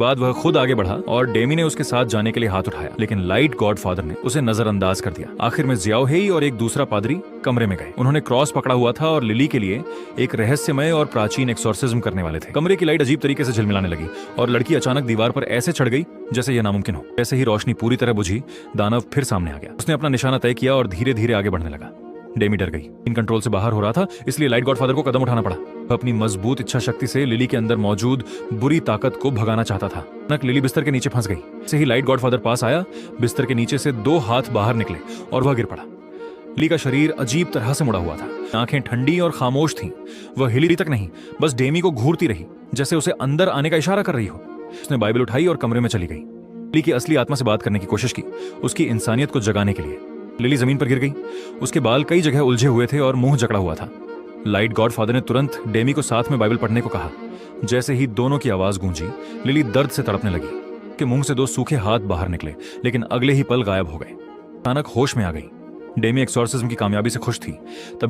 बाद वह खुद आगे बढ़ा और डेमी ने उसके साथ जाने के लिए हाथ उठाया, लेकिन लाइट गॉडफादर ने उसे नजरअंदाज कर दिया। आखिर में जियाओ हेई और एक दूसरा पादरी कमरे में गए। उन्होंने क्रॉस पकड़ा हुआ था और लिली के लिए एक रहस्यमय और प्राचीन एक्सोर्सिज्म करने वाले थे। कमरे की लाइट अजीब तरीके से झिलमिलाने लगी और लड़की अचानक दीवार पर ऐसे चढ़ गई जैसे यह नामुमकिन हो। जैसे ही रोशनी पूरी तरह बुझी, दानव फिर सामने आ गया। उसने अपना निशाना तय किया और धीरे धीरे आगे बढ़ने लगा। डेमी डर गई। इन कंट्रोल से बाहर हो रहा था, इसलिए लाइट गॉडफादर को कदम उठाना पड़ा। वह अपनी मजबूत इच्छा शक्ति से लिली के अंदर मौजूद बुरी ताकत को भगाना चाहता था। अचानक लिली बिस्तर के नीचे फंस गई। जैसे ही लाइट गॉडफादर पास आया, बिस्तर के नीचे से 2 हाथ बाहर निकले और वह गिर पड़ा। लिली का शरीर अजीब तरह से मुड़ा हुआ था। आंखें ठंडी और खामोश थीं। वह हिली तक नहीं, बस डेमी को घूरती रही, जैसे उसे अंदर आने का इशारा कर रही हो। उसने बाइबल उठाई और कमरे में चली गई। लिली की असली आत्मा से बात करने की कोशिश की, उसकी इंसानियत को जगाने के लिए। लिली जमीन पर गिर गई। उसके बाल कई जगह उलझे हुए थे और मुंह जकड़ा हुआ था। लाइट गॉडफादर ने तुरंत डेमी को साथ में बाइबल पढ़ने को कहा। जैसे ही दोनों की आवाज गूंजी, लिली दर्द से तड़पने लगी। के मुंह से 2 सूखे हाथ बाहर निकले, लेकिन अगले ही पल गायब हो गए। अचानक होश में आ गई। डेमी एक्सोर्सिज्म की कामयाबी से खुश थी। तब